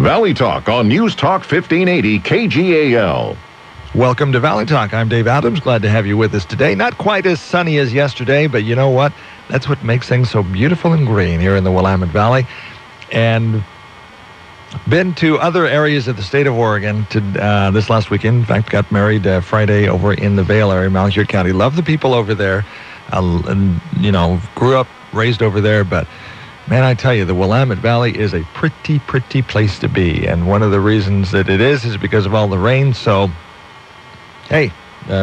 Valley Talk on News Talk 1580 KGAL. Welcome to Valley Talk. I'm Dave Adams. Glad to have you with us today. Not quite as sunny as yesterday, but you know what? That's what makes things so beautiful and green here in the Willamette Valley. And been to other areas of the state of Oregon this last weekend. In fact, got married Friday over in the Vail area, Malheur County. Love the people over there. And, grew up, raised over there, but man, I tell you, the Willamette Valley is a pretty place to be. And one of the reasons that it is because of all the rain. So, hey,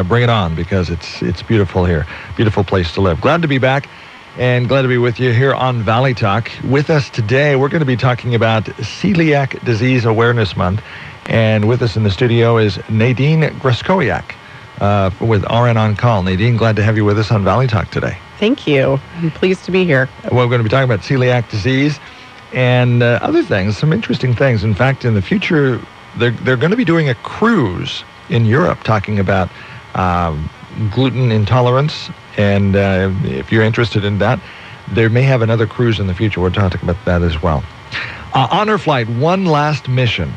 bring it on, because it's beautiful here. Beautiful place to live. Glad to be back and glad to be with you here on Valley Talk. With us today, we're going to be talking about Celiac Disease Awareness Month. And with us in the studio is Nadine Grzeskowiak with RN On Call. Nadine, glad to have you with us on Valley Talk today. Thank you. I'm pleased to be here. Well, we're going to be talking about celiac disease and other things, some interesting things. In fact, in the future, they're going to be doing a cruise in Europe talking about gluten intolerance. And if you're interested in that, they may have another cruise in the future. We're talking about that as well. Honor Flight, One Last Mission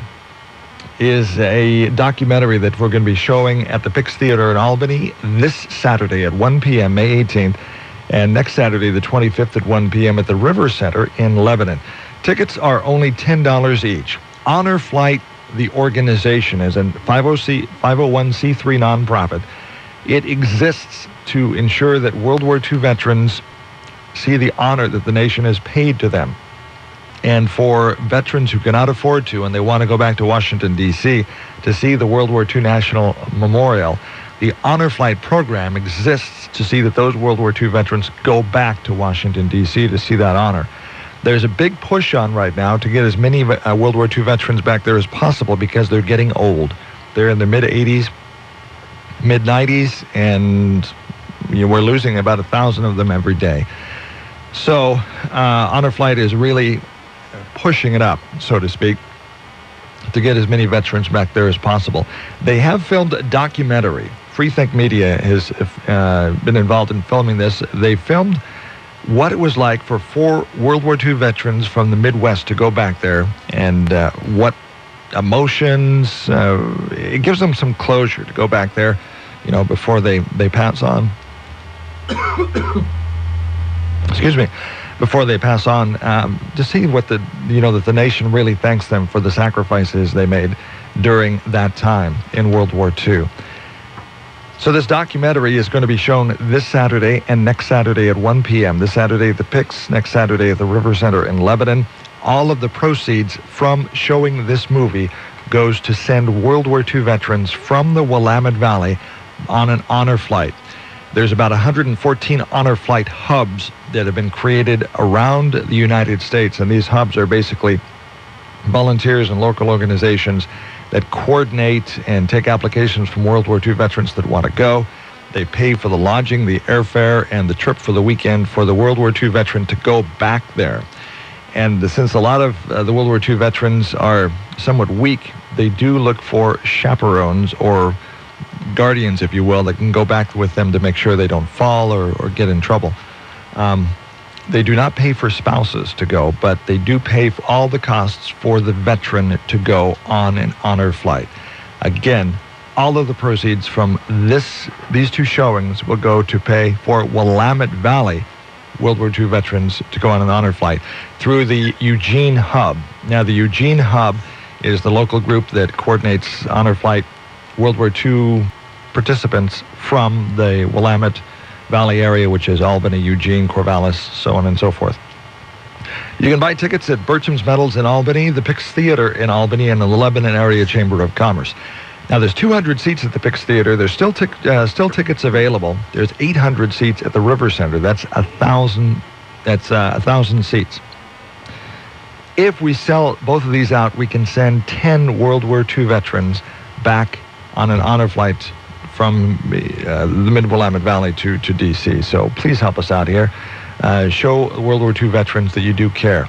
is a documentary that we're going to be showing at the Pix Theater in Albany this Saturday at 1 p.m., May 18th. And next Saturday, the 25th at 1 p.m. at the River Center in Lebanon. Tickets are only $10 each. Honor Flight, the organization, is a 501c3 nonprofit. It exists to ensure that World War II veterans see the honor that the nation has paid to them. And for veterans who cannot afford to, and they want to go back to Washington, D.C. to see the World War II National Memorial, the Honor Flight program exists to see that those World War II veterans go back to Washington, D.C. to see that honor. There's a big push on right now to get as many World War II veterans back there as possible because they're getting old. They're in their mid-80s, mid-90s, and we're losing about 1,000 of them every day. So Honor Flight is really pushing it up, so to speak, to get as many veterans back there as possible. They have filmed a documentary. Freethink Media has been involved in filming this. They filmed what it was like for 4 World War II veterans from the Midwest to go back there, and what emotions, it gives them some closure to go back there, before they pass on. Excuse me. Before they pass on, to see what that the nation really thanks them for the sacrifices they made during that time in World War II. So this documentary is going to be shown this Saturday and next Saturday at 1 p.m. This Saturday at the Pix, next Saturday at the River Center in Lebanon. All of the proceeds from showing this movie goes to send World War II veterans from the Willamette Valley on an honor flight. There's about 114 honor flight hubs that have been created around the United States, and these hubs are basically volunteers and local organizations that coordinate and take applications from World War II veterans that want to go. They pay for the lodging, the airfare, and the trip for the weekend for the World War II veteran to go back there. And since a lot of the World War II veterans are somewhat weak, they do look for chaperones or guardians, if you will, that can go back with them to make sure they don't fall or get in trouble. They do not pay for spouses to go, but they do pay for all the costs for the veteran to go on an honor flight. Again, all of the proceeds from these 2 showings will go to pay for Willamette Valley World War II veterans to go on an honor flight through the Eugene Hub. Now, the Eugene Hub is the local group that coordinates honor flight World War II participants from the Willamette Valley area, which is Albany, Eugene, Corvallis, so on and so forth. You can buy tickets at Bertram's Metals in Albany, the Pix Theater in Albany, and the Lebanon Area Chamber of Commerce. Now, there's 200 seats at the Pix Theater. There's still tickets available. There's 800 seats at the River Center. That's 1,000. That's 1,000 seats. If we sell both of these out, we can send 10 World War II veterans back on an honor flight from the Mid-Willamette Valley to D.C. So please help us out here. Show World War II veterans that you do care.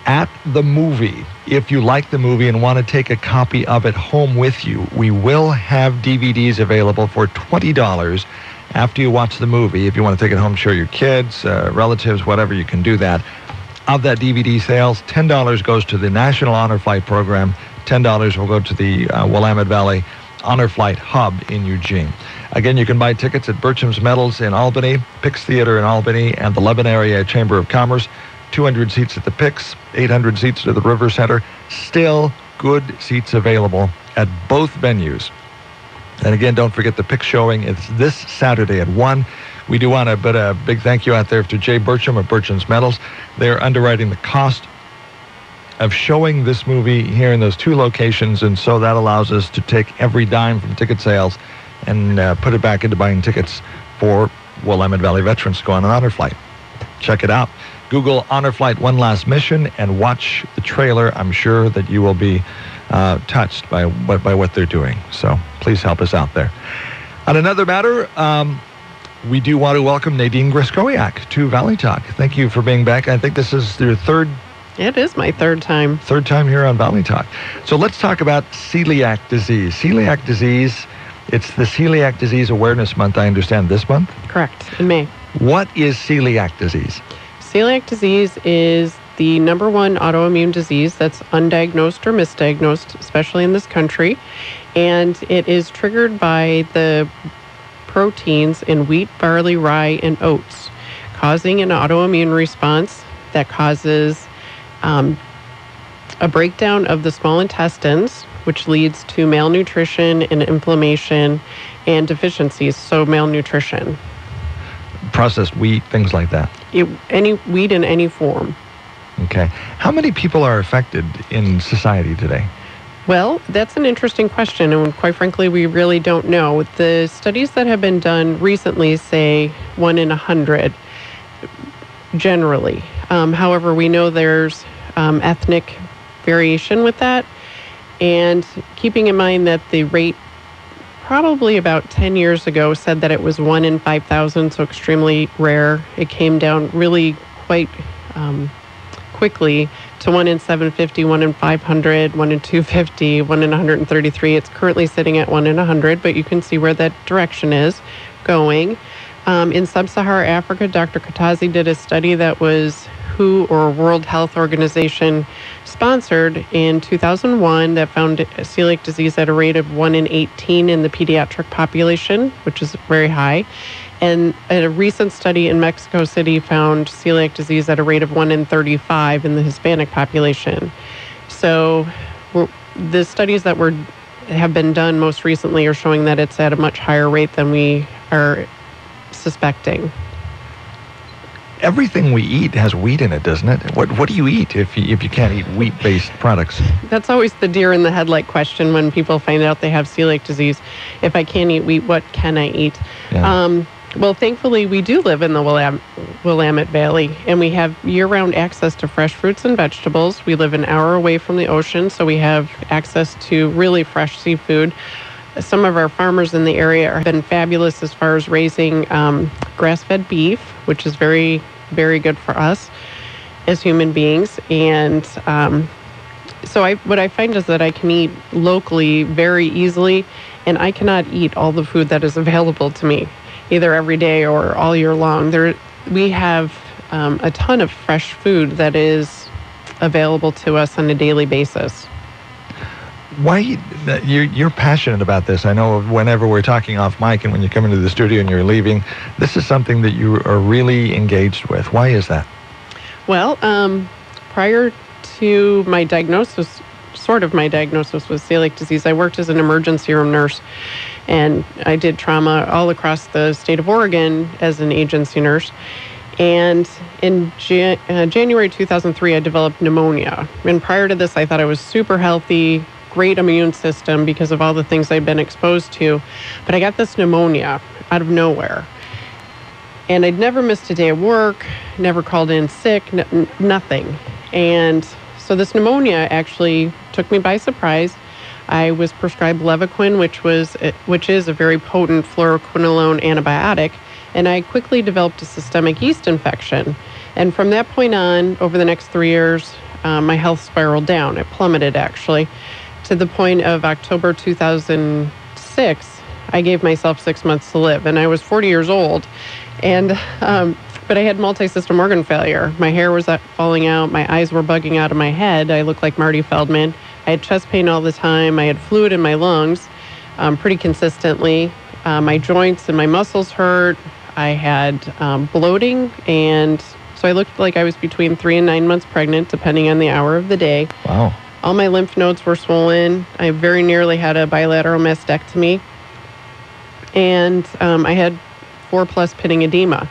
At the movie, if you like the movie and want to take a copy of it home with you, we will have DVDs available for $20 after you watch the movie. If you want to take it home, show your kids, relatives, whatever, you can do that. of that DVD sales, $10 goes to the National Honor Flight Program. $10 will go to the Willamette Valley Honor Flight Hub in Eugene. Again, you can buy tickets at Bertram's Metals in Albany, Pix Theater in Albany, and the Lebanon Area Chamber of Commerce. 200 seats at the Pix, 800 seats at the River Center. Still good seats available at both venues. And again, don't forget the Pix showing. It's this Saturday at 1. We do want to put a big thank you out there to Jay Bertram of Bertram's Metals. They're underwriting the cost of showing this movie here in those two locations, and so that allows us to take every dime from ticket sales and put it back into buying tickets for Willamette Valley veterans to go on an honor flight. Check it out. Google Honor Flight One Last Mission and watch the trailer. I'm sure that you will be touched by what they're doing. So please help us out there. On another matter, we do want to welcome Nadine Grzeskowiak to Valley Talk. Thank you for being back. I think this is your third. It is my third time. Third time here on Valley Talk. So let's talk about celiac disease. Celiac disease, it's the Celiac Disease Awareness Month, I understand, this month? Correct, in May. What is celiac disease? Celiac disease is the number one autoimmune disease that's undiagnosed or misdiagnosed, especially in this country. And it is triggered by the proteins in wheat, barley, rye, and oats, causing an autoimmune response that causes a breakdown of the small intestines, which leads to malnutrition and inflammation and deficiencies, so malnutrition. Processed wheat, things like that. Any wheat in any form. Okay. How many people are affected in society today? Well, that's an interesting question, and quite frankly, we really don't know. The studies that have been done recently say 1 in 100, generally. However, we know there's ethnic variation with that, and keeping in mind that the rate probably about 10 years ago said that it was 1 in 5,000, so extremely rare. It came down really quite quickly to 1 in 750, 1 in 500, 1 in 250, 1 in 133. It's currently sitting at 1 in 100, but you can see where that direction is going. In Sub-Saharan Africa, Dr. Katazi did a study that was WHO, or World Health Organization, sponsored in 2001 that found celiac disease at a rate of 1 in 18 in the pediatric population, which is very high. And a recent study in Mexico City found celiac disease at a rate of 1 in 35 in the Hispanic population. So the studies that have been done most recently are showing that it's at a much higher rate than we are suspecting. Everything we eat has wheat in it, doesn't it? What do you eat if you can't eat wheat-based products? That's always the deer in the headlight question when people find out they have celiac disease. If I can't eat wheat, what can I eat? Yeah. Well, thankfully, we do live in the Willamette Valley, and we have year-round access to fresh fruits and vegetables. We live an hour away from the ocean, so we have access to really fresh seafood. Some of our farmers in the area have been fabulous as far as raising grass-fed beef, which is very, very good for us as human beings. And so what I find is that I can eat locally very easily, and I cannot eat all the food that is available to me, either every day or all year long. We have a ton of fresh food that is available to us on a daily basis. Why you're passionate about this? I know whenever we're talking off mic and when you come into the studio and you're leaving, this is something that you are really engaged with. Why is that? Well, prior to my diagnosis with celiac disease, I worked as an emergency room nurse, and I did trauma all across the state of Oregon as an agency nurse. And in January 2003, I developed pneumonia. And prior to this, I thought I was super healthy, great immune system because of all the things I've been exposed to. But I got this pneumonia out of nowhere. And I'd never missed a day of work, never called in sick, nothing. And so this pneumonia actually took me by surprise. I was prescribed Levaquin, which is a very potent fluoroquinolone antibiotic, and I quickly developed a systemic yeast infection. And from that point on, over the next 3 years, my health spiraled down. It plummeted, actually, to the point of October 2006, I gave myself 6 months to live, and I was 40 years old. And But I had multi-system organ failure. My hair was falling out. My eyes were bugging out of my head. I looked like Marty Feldman. I had chest pain all the time. I had fluid in my lungs pretty consistently. My joints and my muscles hurt. I had bloating, and so I looked like I was between 3 and 9 months pregnant, depending on the hour of the day. Wow. All my lymph nodes were swollen. I very nearly had a bilateral mastectomy, and I had 4+ pitting edema.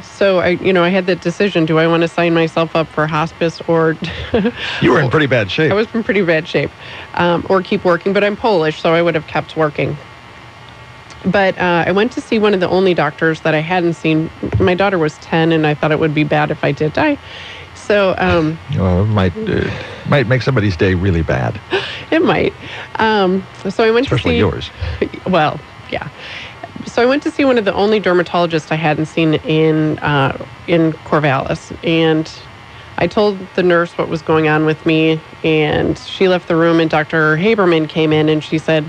So I had that decision: do I want to sign myself up for hospice, or You were in pretty bad shape. I was in pretty bad shape, or keep working? But I'm Polish, so I would have kept working. But I went to see one of the only doctors that I hadn't seen. My daughter was 10, and I thought it would be bad if I did die. So it might make somebody's day really bad. It might. So I went especially to see, yours. Well, yeah. So I went to see one of the only dermatologists I hadn't seen in Corvallis, and I told the nurse what was going on with me, and she left the room, and Dr. Haberman came in, and she said,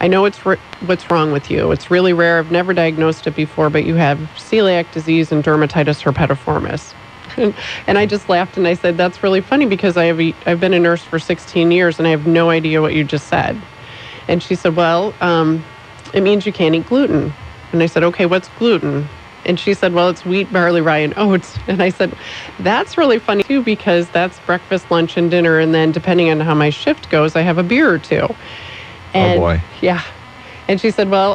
I know what's wrong with you. It's really rare. I've never diagnosed it before, but you have celiac disease and dermatitis herpetiformis. And I just laughed, and I said, that's really funny, because I've been a nurse for 16 years, and I have no idea what you just said. And she said, well, it means you can't eat gluten. And I said, okay, what's gluten? And she said, well, it's wheat, barley, rye, and oats. And I said, that's really funny too, because that's breakfast, lunch, and dinner. And then depending on how my shift goes, I have a beer or two. And, oh boy. Yeah. And she said, well,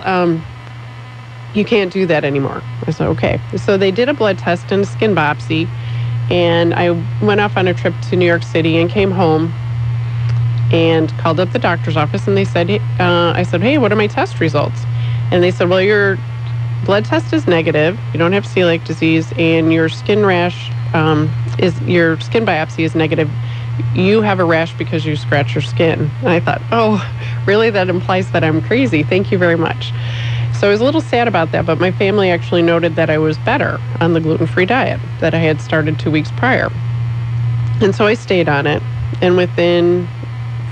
you can't do that anymore. I said, okay. So they did a blood test and a skin biopsy. And I went off on a trip to New York City and came home and called up the doctor's office, and they said, I said, hey, what are my test results? And they said, well, your blood test is negative, you don't have celiac disease, and your skin rash your skin biopsy is negative. You have a rash because you scratch your skin. And I thought, oh, really? That implies that I'm crazy. Thank you very much. So I was a little sad about that, but my family actually noted that I was better on the gluten-free diet that I had started 2 weeks prior. And so I stayed on it, and within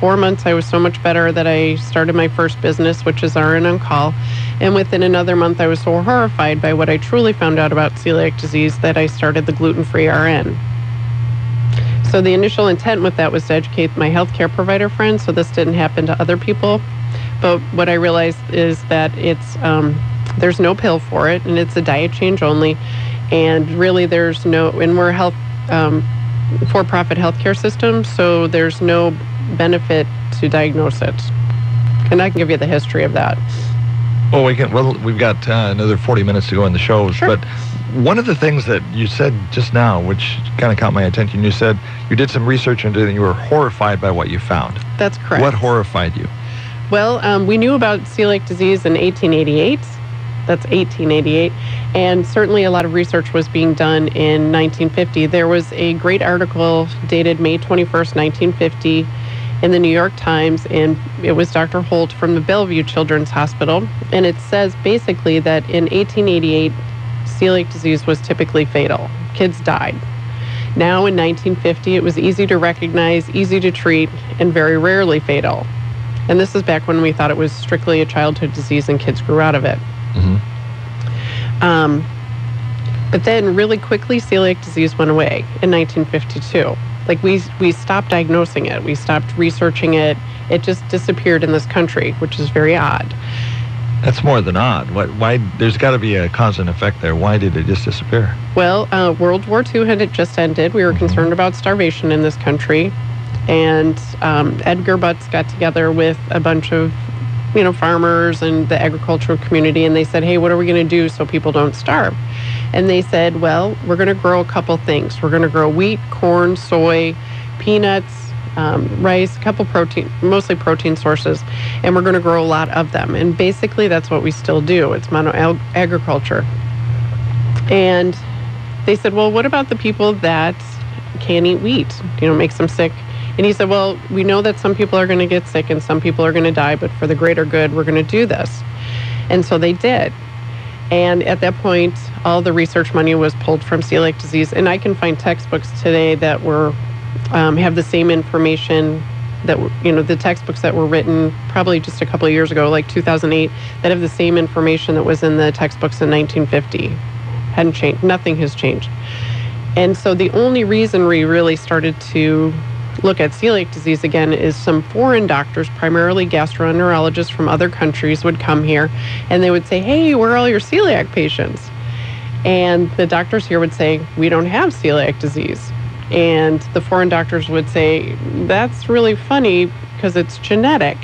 4 months, I was so much better that I started my first business, which is RN On Call. And within another month, I was so horrified by what I truly found out about celiac disease that I started the gluten-free RN. So the initial intent with that was to educate my healthcare provider friends, so this didn't happen to other people. But what I realized is that there's no pill for it, and it's a diet change only. And really, and we're for-profit healthcare system, so there's no benefit to diagnose it. And I can give you the history of that. Well, we've got another 40 minutes to go in the show. Sure. But one of the things that you said just now, which kind of caught my attention, you said you did some research into it and you were horrified by what you found. That's correct. What horrified you? Well, we knew about celiac disease in 1888. That's 1888. And certainly a lot of research was being done in 1950. There was a great article dated May 21st, 1950 in the New York Times, and it was Dr. Holt from the Bellevue Children's Hospital. And it says basically that in 1888, celiac disease was typically fatal. Kids died. Now in 1950, it was easy to recognize, easy to treat, and very rarely fatal. And this is back when we thought it was strictly a childhood disease and kids grew out of it. Mm-hmm. But then really quickly, celiac disease went away in 1952. Like we stopped diagnosing it. We stopped researching it. It just disappeared in this country, which is very odd. That's more than odd. Why? There's got to be a cause and effect there. Why did it just disappear? Well, World War II had just ended. We were concerned about starvation in this country. And Edgar Butts got together with a bunch of farmers and the agricultural community, and they said, hey, what are we going to do so people don't starve? And they said, well, we're going to grow a couple things. We're going to grow wheat, corn, soy, peanuts, rice, a couple mostly protein sources, and we're going to grow a lot of them. And basically that's what we still do. It's agriculture. And they said, well, what about the people that can't eat wheat? It makes them sick. And he said, well, we know that some people are going to get sick and some people are going to die, but for the greater good, we're going to do this. And so they did. And at that point, all the research money was pulled from celiac disease. And I can find textbooks today that have the same information that, the textbooks that were written probably just a couple of years ago, like 2008, that have the same information that was in the textbooks in 1950. Hadn't changed. Nothing has changed. And so the only reason we really started to look at celiac disease again is some foreign doctors, primarily gastroenterologists from other countries, would come here and they would say, hey, where are all your celiac patients? And the doctors here would say, we don't have celiac disease. And the foreign doctors would say, that's really funny because it's genetic.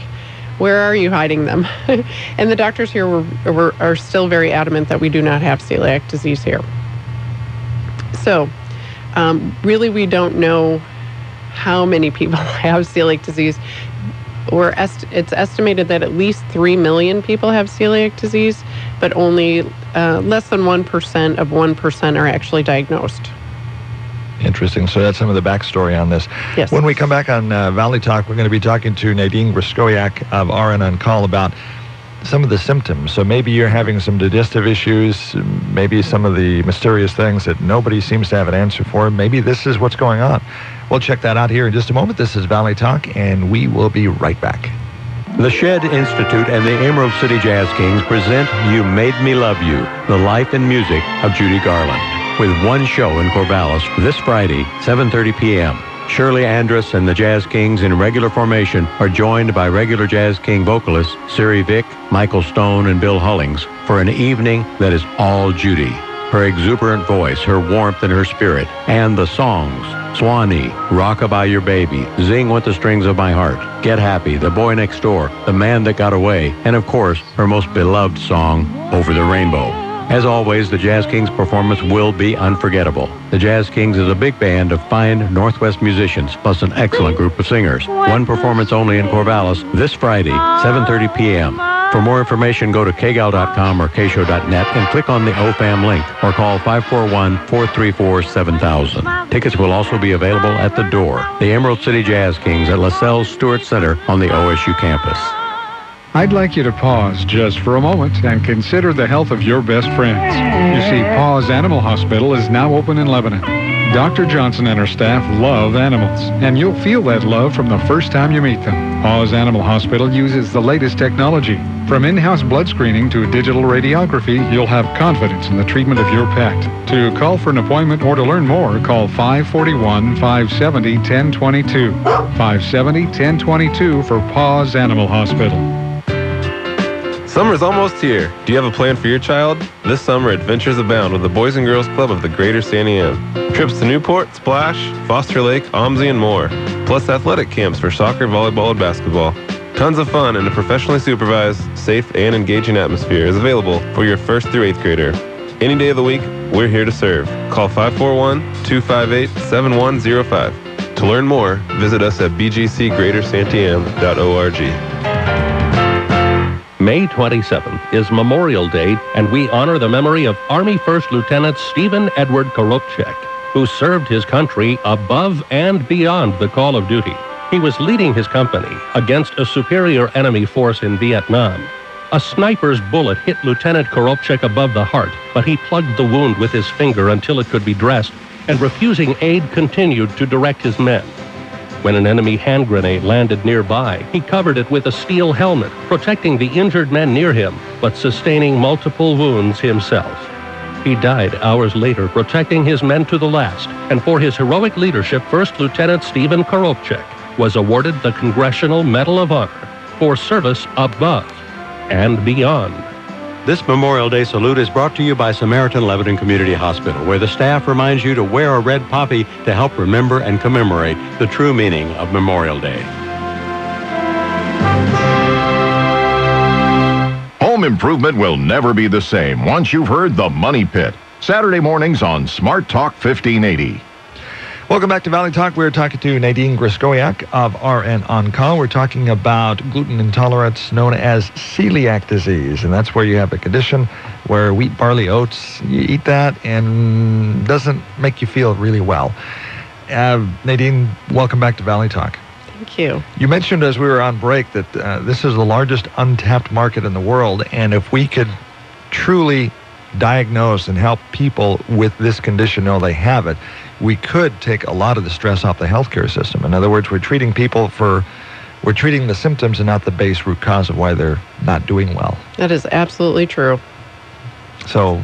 Where are you hiding them? And the doctors here are still very adamant that we do not have celiac disease here. So really we don't know how many people have celiac disease. It's estimated that at least 3 million people have celiac disease, but only less than 1% of 1% are actually diagnosed. Interesting. So that's some of the backstory on this. Yes. When we come back on Valley Talk, we're going to be talking to Nadine Grzeskowiak of RN On Call about some of the symptoms. So maybe you're having some digestive issues, maybe some of the mysterious things that nobody seems to have an answer for. Maybe this is what's going on. We'll check that out here in just a moment. This is Valley Talk, and we will be right back. The Shed Institute and the Emerald City Jazz Kings present You Made Me Love You, the life and music of Judy Garland, with one show in Corvallis this Friday, 7:30 p.m. Shirley Andrus and the Jazz Kings in regular formation are joined by regular Jazz King vocalists Siri Vick, Michael Stone, and Bill Hullings for an evening that is all Judy. Her exuberant voice, her warmth and her spirit, and the songs, Swanee, Rockabye Your Baby, Zing with the Strings of My Heart, Get Happy, The Boy Next Door, The Man That Got Away, and of course, her most beloved song, Over the Rainbow. As always, the Jazz Kings performance will be unforgettable. The Jazz Kings is a big band of fine Northwest musicians, plus an excellent group of singers. One performance only in Corvallis this Friday, 7:30 p.m. For more information, go to kgal.com or kshow.net and click on the OFAM link or call 541-434-7000. Tickets will also be available at the door. The Emerald City Jazz Kings at LaSalle Stewart Center on the OSU campus. I'd like you to pause just for a moment and consider the health of your best friends. You see, Paws Animal Hospital is now open in Lebanon. Dr. Johnson and her staff love animals, and you'll feel that love from the first time you meet them. Paws Animal Hospital uses the latest technology. From in-house blood screening to digital radiography, you'll have confidence in the treatment of your pet. To call for an appointment or to learn more, call 541-570-1022. 570-1022 for Paws Animal Hospital. Summer's almost here. Do you have a plan for your child? This summer, adventures abound with the Boys and Girls Club of the Greater Sandy Am. Trips to Newport, Splash, Foster Lake, OMSI, and more. Plus athletic camps for soccer, volleyball, and basketball. Tons of fun and a professionally supervised, safe, and engaging atmosphere is available for your 1st through 8th grader. Any day of the week, we're here to serve. Call 541-258-7105. To learn more, visit us at bgcgreatersantiam.org. May 27th is Memorial Day, and we honor the memory of Army First Lieutenant Stephen Edward Koropchek, who served his country above and beyond the call of duty. He was leading his company against a superior enemy force in Vietnam. A sniper's bullet hit Lieutenant Koropchek above the heart, but he plugged the wound with his finger until it could be dressed, and refusing aid continued to direct his men. When an enemy hand grenade landed nearby, he covered it with a steel helmet, protecting the injured men near him, but sustaining multiple wounds himself. He died hours later, protecting his men to the last, and for his heroic leadership, First Lieutenant Stephen Koropchek was awarded the Congressional Medal of Honor for service above and beyond. This Memorial Day salute is brought to you by Samaritan Lebanon Community Hospital, where the staff reminds you to wear a red poppy to help remember and commemorate the true meaning of Memorial Day. Home improvement will never be the same once you've heard The Money Pit. Saturday mornings on Smart Talk 1580. Welcome back to Valley Talk. We're talking to Nadine Grzeskowiak of RN On Call. We're talking about gluten intolerance known as celiac disease, and that's where you have a condition where wheat, barley, oats, you eat that and doesn't make you feel really well. Nadine, welcome back to Valley Talk. Thank you. You mentioned as we were on break that this is the largest untapped market in the world, and if we could truly diagnose and help people with this condition know they have it, we could take a lot of the stress off the healthcare system. In other words, we're treating the symptoms and not the base root cause of why they're not doing well. That is absolutely true. So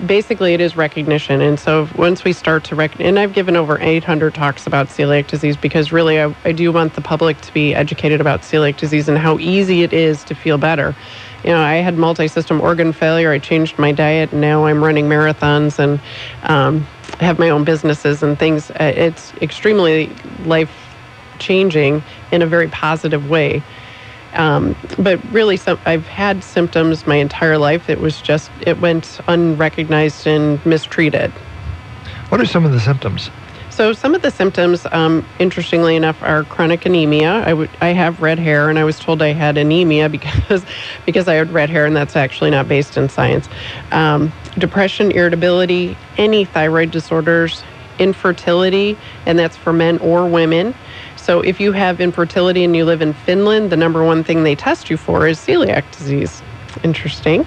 basically it is recognition. And so once we start to and I've given over 800 talks about celiac disease because really I do want the public to be educated about celiac disease and how easy it is to feel better. You know, I had multi-system organ failure. I changed my diet, and now I'm running marathons and have my own businesses and things. It's extremely life-changing in a very positive way. But really, I've had symptoms my entire life. It went unrecognized and mistreated. What are some of the symptoms? So some of the symptoms, interestingly enough, are chronic anemia. I have red hair, and I was told I had anemia because I had red hair, and that's actually not based in science. Depression, irritability, any thyroid disorders, infertility, and that's for men or women. So if you have infertility and you live in Finland, the number one thing they test you for is celiac disease. Interesting.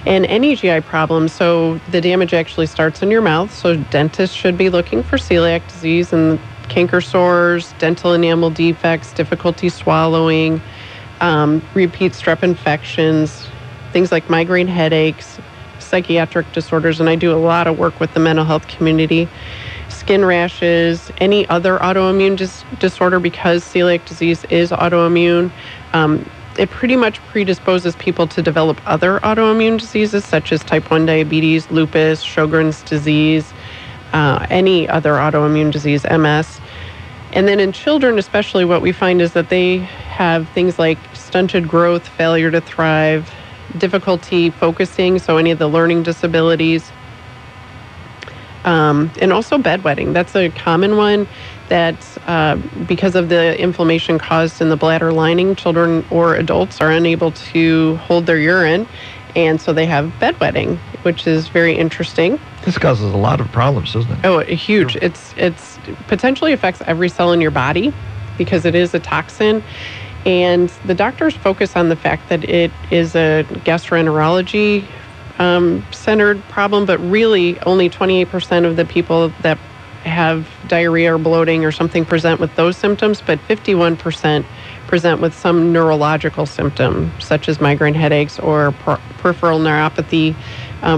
And any GI problem, so the damage actually starts in your mouth, so dentists should be looking for celiac disease and canker sores, dental enamel defects, difficulty swallowing, repeat strep infections, things like migraine headaches, psychiatric disorders, and I do a lot of work with the mental health community, skin rashes, any other autoimmune disorder because celiac disease is autoimmune. It pretty much predisposes people to develop other autoimmune diseases such as type 1 diabetes, lupus, Sjogren's disease, any other autoimmune disease, MS. And then in children especially, what we find is that they have things like stunted growth, failure to thrive, difficulty focusing, so any of the learning disabilities, and also bedwetting. That's a common one that because of the inflammation caused in the bladder lining, children or adults are unable to hold their urine, and so they have bedwetting, which is very interesting. This causes a lot of problems, doesn't it? Oh, huge. It's potentially affects every cell in your body because it is a toxin. And the doctors focus on the fact that it is a gastroenterology centered problem, but really only 28% of the people that have diarrhea or bloating or something present with those symptoms, but 51% present with some neurological symptom, such as migraine headaches or peripheral neuropathy,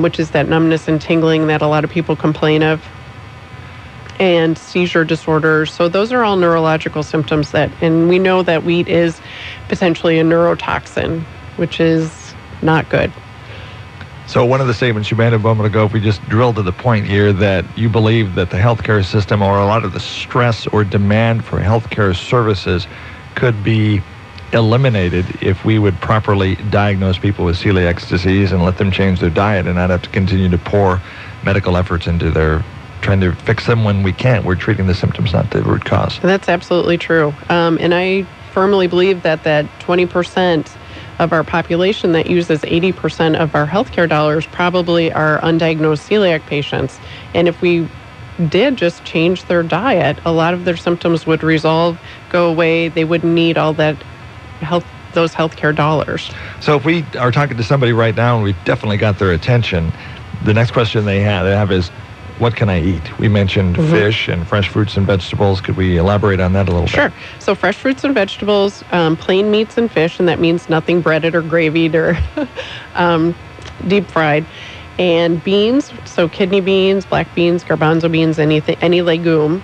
which is that numbness and tingling that a lot of people complain of, and seizure disorders. So those are all neurological symptoms and we know that wheat is potentially a neurotoxin, which is not good. So one of the statements you made a moment ago, if we just drill to the point here, that you believe that the healthcare system or a lot of the stress or demand for healthcare services could be eliminated if we would properly diagnose people with celiac disease and let them change their diet and not have to continue to pour medical efforts into their trying to fix them when we can't. We're treating the symptoms, not the root cause. That's absolutely true. And I firmly believe that 20% of our population that uses 80% of our healthcare dollars probably are undiagnosed celiac patients. And if we did just change their diet, a lot of their symptoms would resolve, go away. They wouldn't need all that those healthcare dollars. So if we are talking to somebody right now and we've definitely got their attention, the next question they have is, what can I eat? We mentioned fish and fresh fruits and vegetables. Could we elaborate on that a little bit? Sure. So fresh fruits and vegetables, plain meats and fish, and that means nothing breaded or gravied or deep fried. And beans, so kidney beans, black beans, garbanzo beans, any legume.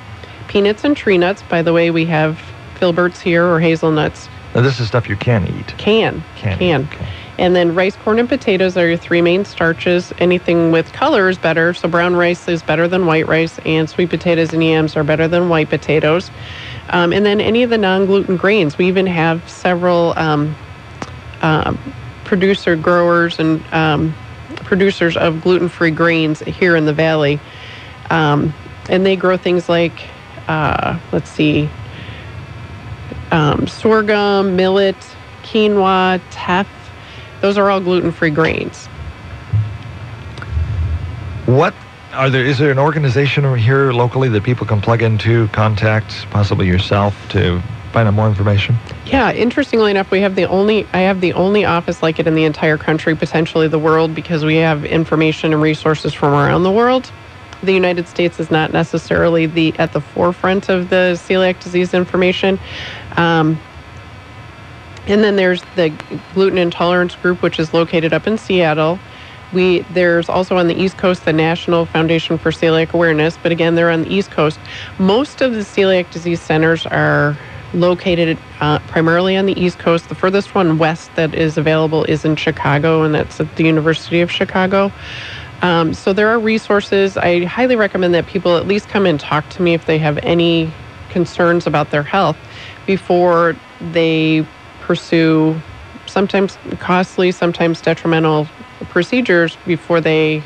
Peanuts and tree nuts. By the way, we have filberts here or hazelnuts. Now this is stuff you can eat. Can. Okay. And then rice, corn, and potatoes are your three main starches. Anything with color is better. So brown rice is better than white rice, and sweet potatoes and yams are better than white potatoes. And then any of the non-gluten grains. We even have several producer growers and producers of gluten-free grains here in the Valley. And they grow things like, sorghum, millet, quinoa, teff. Those are all gluten-free grains. Is there an organization here locally that people can plug into, contact, possibly yourself, to find out more information? Yeah, interestingly enough, I have the only office like it in the entire country, potentially the world, because we have information and resources from around the world. The United States is not necessarily at the forefront of the celiac disease information. And then there's the Gluten Intolerance Group, which is located up in Seattle. There's also on the East Coast the National Foundation for Celiac Awareness, but again, they're on the East Coast. Most of the celiac disease centers are located primarily on the East Coast. The furthest one west that is available is in Chicago, and that's at the University of Chicago. So there are resources. I highly recommend that people at least come and talk to me if they have any concerns about their health before they pursue sometimes costly, sometimes detrimental procedures before they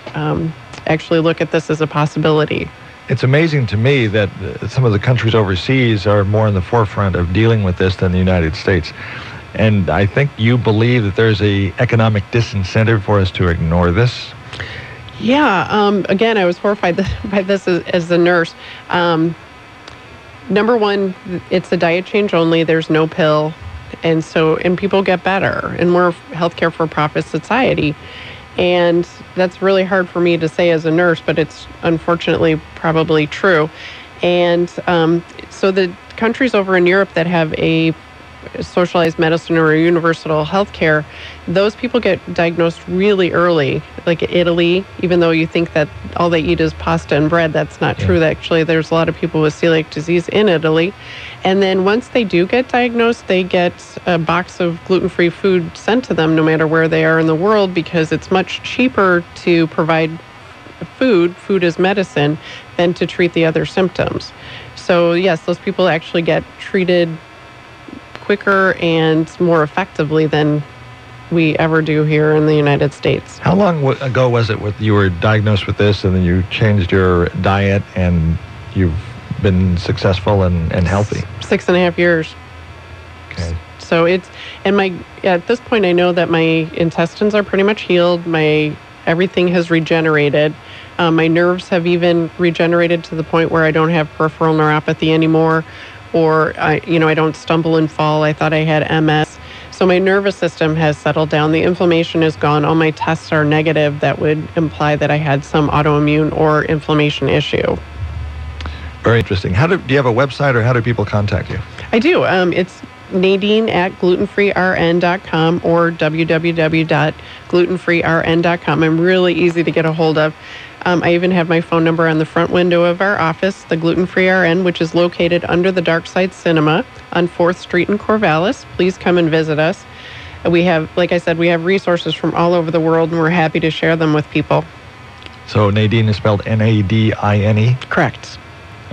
actually look at this as a possibility. It's amazing to me that some of the countries overseas are more in the forefront of dealing with this than the United States. And I think you believe that there's a economic disincentive for us to ignore this. Yeah. Again, I was horrified by this as a nurse. Number one, it's a diet change only. There's no pill. And people get better, and we're a healthcare for-profit society. And that's really hard for me to say as a nurse, but it's unfortunately probably true. And so the countries over in Europe that have a socialized medicine or universal health care, those people get diagnosed really early, like Italy, even though you think that all they eat is pasta and bread. That's not true. Actually, there's a lot of people with celiac disease in Italy. And then once they do get diagnosed, they get a box of gluten-free food sent to them no matter where they are in the world, because it's much cheaper to provide food as medicine than to treat the other symptoms. So yes, those people actually get treated quicker and more effectively than we ever do here in the United States. How long ago was it you were diagnosed with this and then you changed your diet and you've been successful and healthy? 6.5 years. Okay. So at this point I know that my intestines are pretty much healed. Everything has regenerated. My nerves have even regenerated to the point where I don't have peripheral neuropathy anymore, or I don't stumble and fall. I thought I had MS. So my nervous system has settled down. The inflammation is gone. All my tests are negative. That would imply that I had some autoimmune or inflammation issue. Very interesting. Do you have a website, or how do people contact you? I do. It's Nadine at glutenfreern.com or www.glutenfreern.com. I'm really easy to get a hold of. I even have my phone number on the front window of our office, the Gluten Free RN, which is located under the Dark Side Cinema on 4th Street in Corvallis. Please come and visit us. We have, like I said, we have resources from all over the world, and we're happy to share them with people. So Nadine is spelled Nadine? Correct.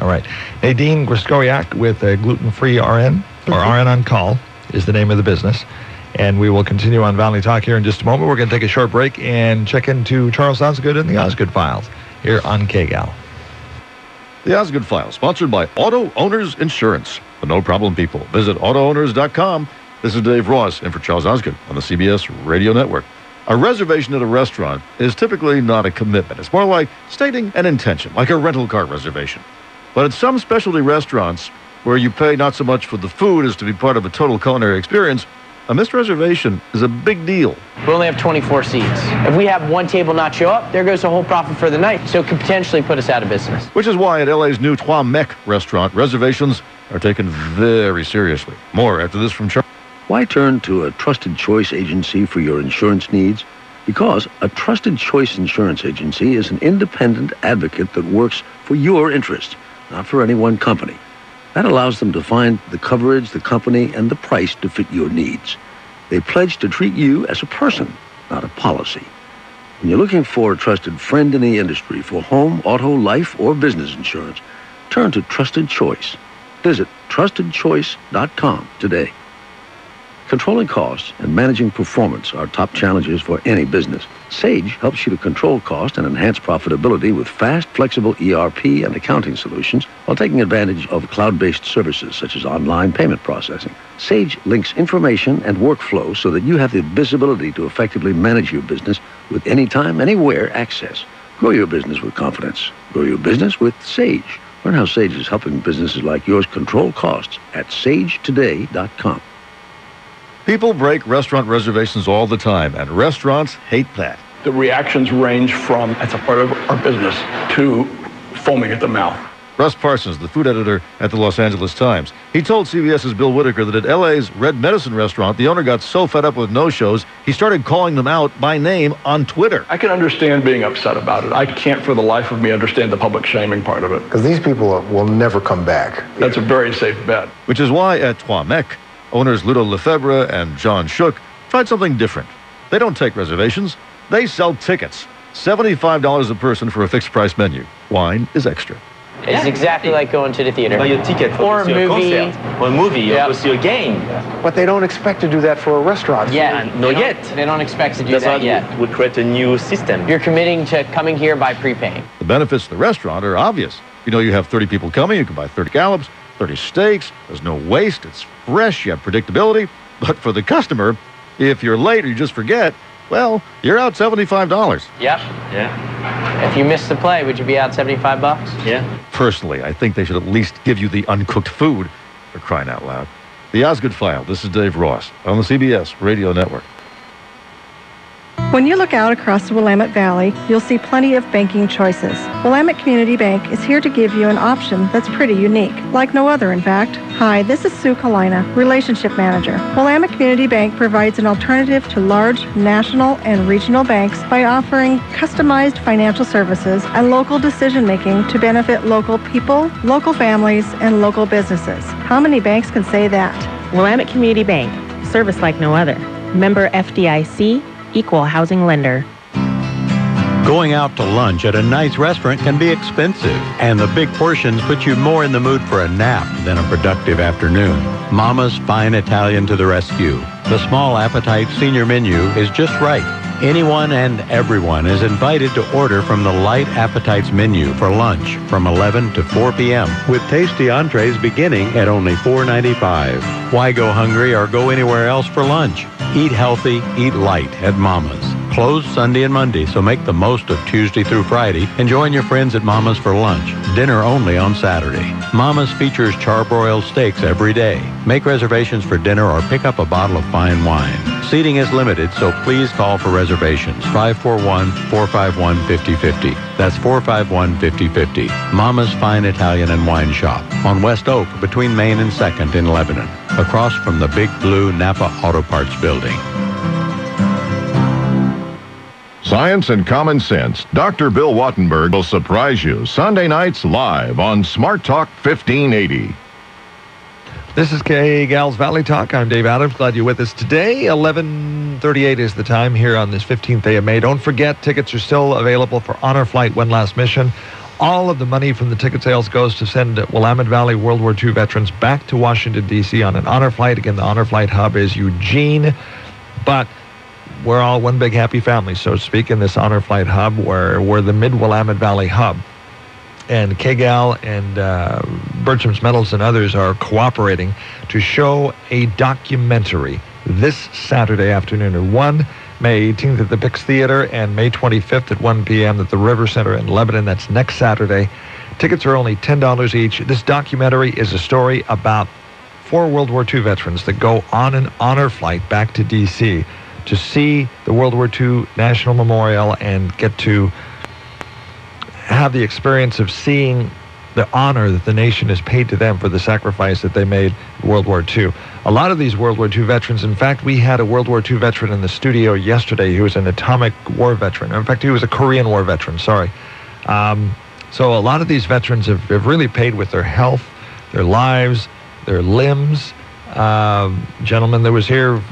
All right. Nadine Grzeskowiak with Gluten Free RN, or RN on Call is the name of the business. And we will continue on Valley Talk here in just a moment. We're going to take a short break and check into Charles Osgood and the Osgood Files here on KGAL. The Osgood Files, sponsored by Auto Owners Insurance. The no problem people. Visit AutoOwners.com. This is Dave Ross in for Charles Osgood on the CBS Radio Network. A reservation at a restaurant is typically not a commitment. It's more like stating an intention, like a rental car reservation. But at some specialty restaurants, where you pay not so much for the food as to be part of a total culinary experience, a missed reservation is a big deal. We only have 24 seats. If we have one table not show up, there goes the whole profit for the night. So it could potentially put us out of business. Which is why at LA's new Trois Mec restaurant, reservations are taken very seriously. More after this from Charles. Why turn to a trusted choice agency for your insurance needs? Because a trusted choice insurance agency is an independent advocate that works for your interest, not for any one company. That allows them to find the coverage, the company, and the price to fit your needs. They pledge to treat you as a person, not a policy. When you're looking for a trusted friend in the industry for home, auto, life, or business insurance, turn to Trusted Choice. Visit trustedchoice.com today. Controlling costs and managing performance are top challenges for any business. Sage helps you to control cost and enhance profitability with fast, flexible ERP and accounting solutions while taking advantage of cloud-based services such as online payment processing. Sage links information and workflow so that you have the visibility to effectively manage your business with anytime, anywhere access. Grow your business with confidence. Grow your business with Sage. Learn how Sage is helping businesses like yours control costs at sagetoday.com. People break restaurant reservations all the time, and restaurants hate that. The reactions range from, that's a part of our business, to foaming at the mouth. Russ Parsons, the food editor at the Los Angeles Times. He told CBS's Bill Whitaker that at LA's Red Medicine restaurant, the owner got so fed up with no-shows, he started calling them out by name on Twitter. I can understand being upset about it. I can't for the life of me understand the public shaming part of it. Because these people will never come back. That's a very safe bet. Which is why at Trois Mec, owners Ludo Lefebvre and John Shook tried something different. They don't take reservations. They sell tickets. $75 a person for a fixed-price menu. Wine is extra. It's exactly like going to the theater. Buy a ticket or a movie. Or a movie, or go see a game. But they don't expect to do that for a restaurant. Yeah, Not yet. They don't expect to do That's that why yet. we create a new system. You're committing to coming here by prepaying. The benefits to the restaurant are obvious. You know you have 30 people coming, you can buy 30 scallops, 30 steaks, there's no waste, it's fresh, you have predictability. But for the customer, if you're late or you just forget, well, you're out $75. Yep. Yeah. If you missed the play, would you be out $75? Yeah. Personally, I think they should at least give you the uncooked food, for crying out loud. The Osgood File, this is Dave Ross on the CBS Radio Network. When you look out across the Willamette Valley, you'll see plenty of banking choices. Willamette Community Bank is here to give you an option that's pretty unique, like no other, in fact. Hi, this is Sue Kalina, Relationship Manager. Willamette Community Bank provides an alternative to large national and regional banks by offering customized financial services and local decision-making to benefit local people, local families, and local businesses. How many banks can say that? Willamette Community Bank, service like no other. Member FDIC, equal housing lender. Going out to lunch at a nice restaurant can be expensive, and the big portions put you more in the mood for a nap than a productive afternoon. Mama's Fine Italian to the rescue. The small appetite senior menu is just right. Anyone and everyone is invited to order from the light appetites menu for lunch from 11 to 4 p.m. with tasty entrees beginning at only $4.95. Why go hungry or go anywhere else for lunch? Eat healthy, eat light at Mama's. Closed Sunday and Monday, so make the most of Tuesday through Friday and join your friends at Mama's for lunch. Dinner only on Saturday. Mama's features charbroiled steaks every day. Make reservations for dinner or pick up a bottle of fine wine. Seating is limited, so please call for reservations. 541-451-5050. That's 451-5050. Mama's Fine Italian and Wine Shop on West Oak between Main and 2nd in Lebanon, across from the Big Blue Napa Auto Parts building. Science and Common Sense. Dr. Bill Wattenberg will surprise you Sunday nights live on Smart Talk 1580. This is KGAL's Valley Talk. I'm Dave Adams. Glad you're with us today. 11:38 is the time here on this 15th day of May. Don't forget, tickets are still available for Honor Flight One Last Mission. All of the money from the ticket sales goes to send Willamette Valley World War II veterans back to Washington, D.C. on an honor flight. Again, the honor flight hub is Eugene, but we're all one big happy family, so to speak, in this honor flight hub where we're the Mid-Willamette Valley hub. And KGAL and Bertram's Metals and others are cooperating to show a documentary this Saturday afternoon at 1, May 18th at the Pix Theater, and May 25th at 1 p.m. at the River Center in Lebanon. That's next Saturday. Tickets are only $10 each. This documentary is a story about 4 World War II veterans that go on an honor flight back to D.C. to see the World War II National Memorial and get to have the experience of seeing the honor that the nation has paid to them for the sacrifice that they made in World War II. A lot of these World War II veterans, in fact, we had a World War II veteran in the studio yesterday who was an atomic war veteran. In fact, he was a Korean War veteran, sorry. So a lot of these veterans have really paid with their health, their lives, their limbs. Gentleman that was here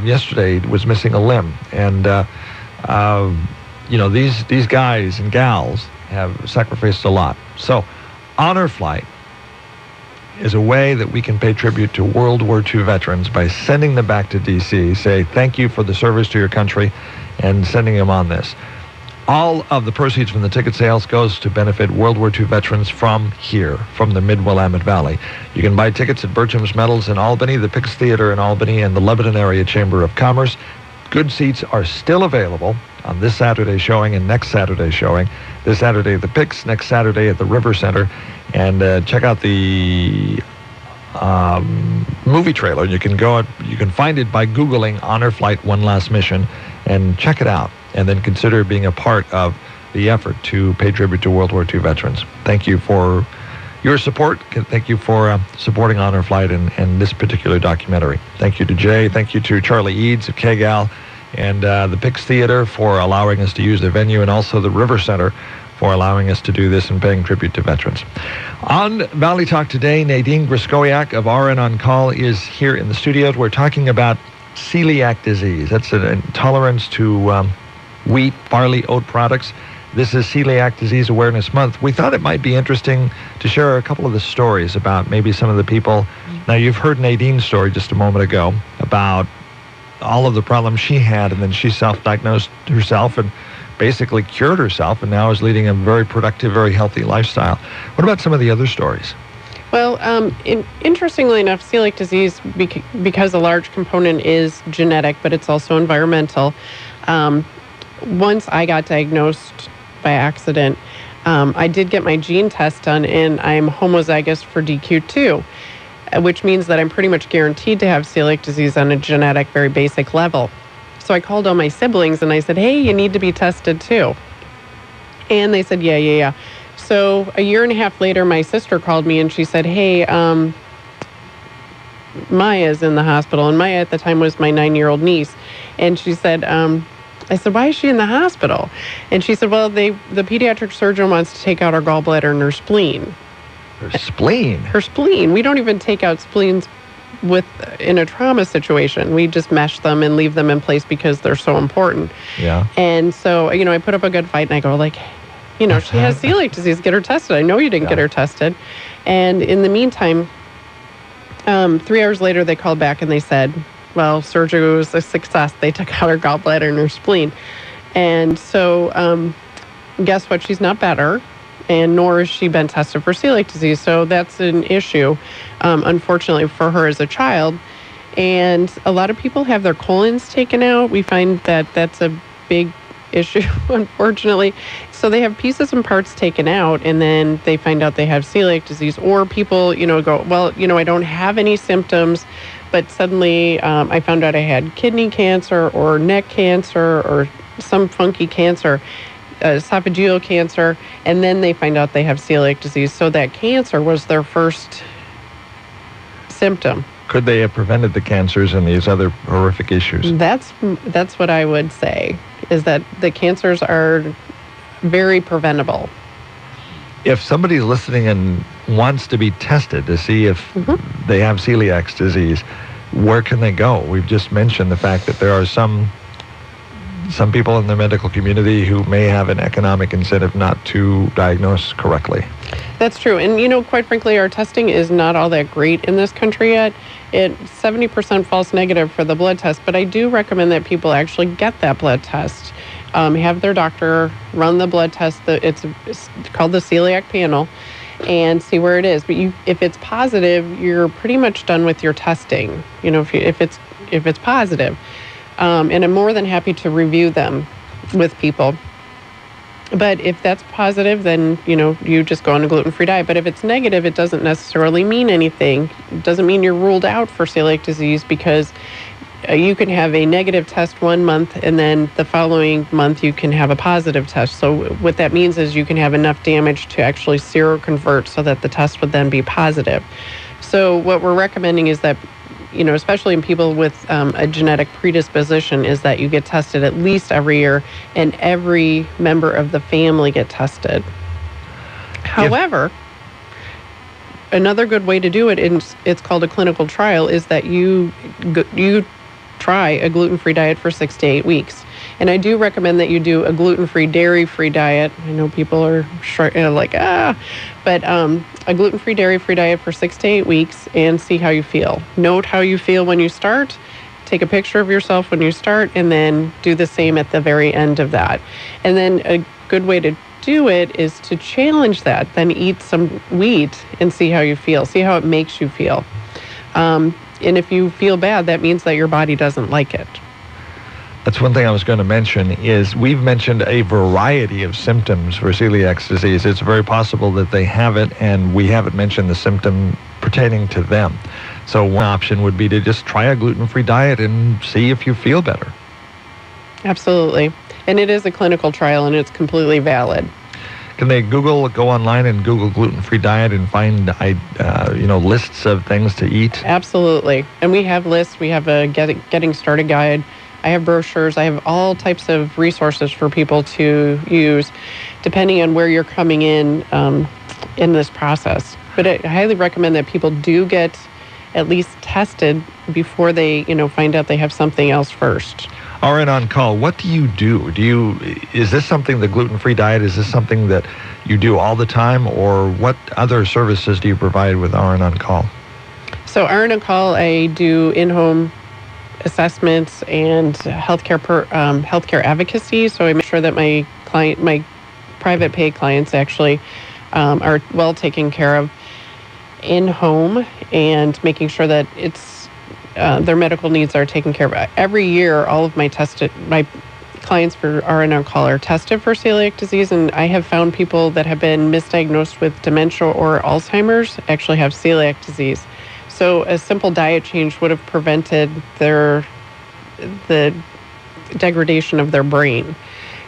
yesterday was missing a limb. And, these guys and gals have sacrificed a lot. So Honor Flight is a way that we can pay tribute to World War II veterans by sending them back to D.C., say thank you for the service to your country, and sending them on this. All of the proceeds from the ticket sales goes to benefit World War II veterans from here, from the Mid-Willamette Valley. You can buy tickets at Bertram's Metals in Albany, the Pix Theater in Albany, and the Lebanon Area Chamber of Commerce. Good seats are still available on this Saturday showing and next Saturday showing. This Saturday at the Pix, next Saturday at the River Center. And check out the movie trailer. You can find it by Googling Honor Flight One Last Mission and check it out. And then consider being a part of the effort to pay tribute to World War II veterans. Thank you for your support. Thank you for supporting Honor Flight and this particular documentary. Thank you to Jay. Thank you to Charlie Eads of KGAL and the Pix Theater for allowing us to use the venue, and also the River Center for allowing us to do this and paying tribute to veterans. On Valley Talk today, Nadine Grzeskowiak of RN On Call is here in the studios. We're talking about celiac disease. That's an intolerance to wheat, barley, oat products. This is Celiac Disease Awareness Month. We thought it might be interesting to share a couple of the stories about maybe some of the people. Now, you've heard Nadine's story just a moment ago about all of the problems she had, and then she self-diagnosed herself and basically cured herself, and now is leading a very productive, very healthy lifestyle. What about some of the other stories? Well, interestingly enough, celiac disease, because a large component is genetic, but it's also environmental. Once I got diagnosed by accident, I did get my gene test done, and I'm homozygous for DQ2, which means that I'm pretty much guaranteed to have celiac disease on a genetic, very basic level. So I called all my siblings and I said, hey, you need to be tested too. And they said, yeah. So a year and a half later, my sister called me and she said, hey, Maya's in the hospital. And Maya at the time was my 9-year-old niece. And she said, I said, why is she in the hospital? And she said, well, the pediatric surgeon wants to take out her gallbladder and her spleen. Her spleen? Her spleen. We don't even take out spleens in a trauma situation. We just mesh them and leave them in place because they're so important. Yeah. And so, I put up a good fight and I go like, she has celiac disease, get her tested. I know you didn't get her tested. And in the meantime, 3 hours later, they called back and they said, well, surgery was a success. They took out her gallbladder and her spleen. And so, guess what? She's not better. And nor has she been tested for celiac disease. So that's an issue, unfortunately, for her as a child. And a lot of people have their colons taken out. We find that that's a big issue, unfortunately. So they have pieces and parts taken out, and then they find out they have celiac disease. Or people, go, well, I don't have any symptoms, but suddenly I found out I had kidney cancer or neck cancer or some funky cancer, esophageal cancer, and then they find out they have celiac disease. So that cancer was their first symptom. Could they have prevented the cancers and these other horrific issues? That's what I would say, is that the cancers are very preventable. If somebody's listening and wants to be tested to see if they have celiac disease, where can they go? We've just mentioned the fact that there are some people in the medical community who may have an economic incentive not to diagnose correctly. That's true. And, quite frankly, our testing is not all that great in this country yet. It's 70% false negative for the blood test, but I do recommend that people actually get that blood test. Have their doctor run the blood test. It's called the celiac panel, and see where it is. But if it's positive, you're pretty much done with your testing. If it's positive. And I'm more than happy to review them with people. But if that's positive, then, you just go on a gluten-free diet. But if it's negative, it doesn't necessarily mean anything. It doesn't mean you're ruled out for celiac disease, because you can have a negative test 1 month, and then the following month you can have a positive test. So what that means is you can have enough damage to actually seroconvert so that the test would then be positive. So what we're recommending is that, especially in people with a genetic predisposition, is that you get tested at least every year, and every member of the family get tested. However, another good way to do it, and it's called a clinical trial, is that you try a gluten-free diet for 6 to 8 weeks. And I do recommend that you do a gluten-free, dairy-free diet. I know people are but a gluten-free, dairy-free diet for 6 to 8 weeks, and see how you feel. Note how you feel when you start. Take a picture of yourself when you start, and then do the same at the very end of that. And then a good way to do it is to challenge that. Then eat some wheat and see how you feel. See how it makes you feel. And if you feel bad, that means that your body doesn't like it. That's one thing I was going to mention, is we've mentioned a variety of symptoms for celiac disease. It's very possible that they have it, and we haven't mentioned the symptom pertaining to them. So one option would be to just try a gluten-free diet and see if you feel better. Absolutely. And it is a clinical trial, and it's completely valid. Can they go online and Google gluten-free diet and find, lists of things to eat? Absolutely. And we have lists. We have a getting started guide. I have brochures. I have all types of resources for people to use, depending on where you're coming in this process. But I highly recommend that people do get at least tested before they, find out they have something else first. RN On Call, what do you do? Is this something, the gluten-free diet, is this something that you do all the time, or what other services do you provide with RN On Call? So RN On Call, I do in-home assessments and healthcare advocacy. So I make sure that my private pay clients actually are well taken care of in home, and making sure that it's their medical needs are taken care of. Every year, all of my clients for RN On Call are tested for celiac disease, and I have found people that have been misdiagnosed with dementia or Alzheimer's actually have celiac disease. So a simple diet change would have prevented the degradation of their brain.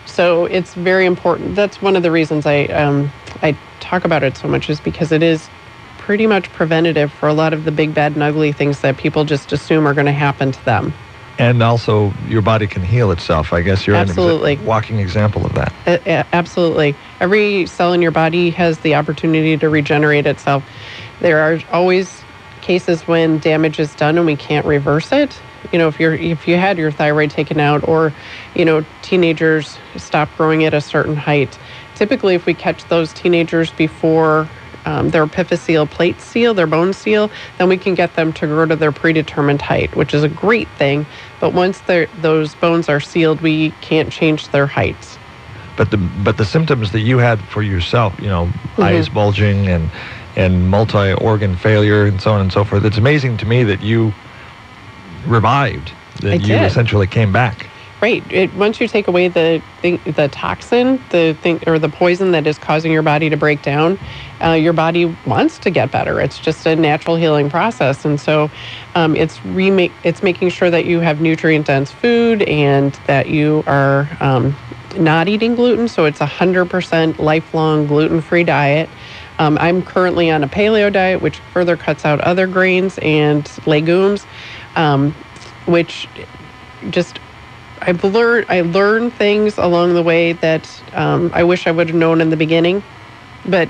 So it's very important. That's one of the reasons I talk about it so much, is because it is pretty much preventative for a lot of the big, bad, and ugly things that people just assume are going to happen to them. And also, your body can heal itself. I guess you're absolutely a walking example of that. Absolutely. Every cell in your body has the opportunity to regenerate itself. There are always cases when damage is done and we can't reverse it. If you had your thyroid taken out, or teenagers stop growing at a certain height. Typically, if we catch those teenagers before their epiphyseal plates seal, their bones seal, then we can get them to grow to their predetermined height, which is a great thing. But once those bones are sealed, we can't change their heights. But the symptoms that you had for yourself, eyes bulging and multi-organ failure and so on and so forth, it's amazing to me that you revived, that you essentially came back. Right. Once you take away the toxin, the poison that is causing your body to break down, your body wants to get better. It's just a natural healing process, and so it's making sure that you have nutrient-dense food and that you are not eating gluten. So it's 100% lifelong gluten-free diet. I'm currently on a paleo diet, which further cuts out other grains and legumes, which just I learned things along the way that I wish I would have known in the beginning. But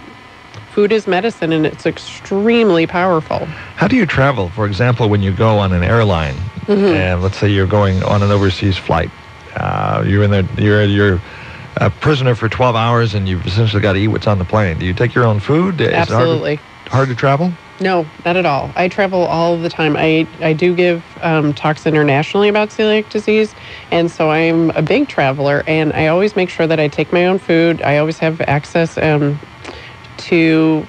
food is medicine, and it's extremely powerful. How do you travel? For example, when you go on an airline, and let's say you're going on an overseas flight, you're a prisoner for 12 hours, and you've essentially got to eat what's on the plane. Do you take your own food? Absolutely. Is it hard to travel? No, not at all. I travel all the time. I do give talks internationally about celiac disease, and so I'm a big traveler, and I always make sure that I take my own food. I always have access to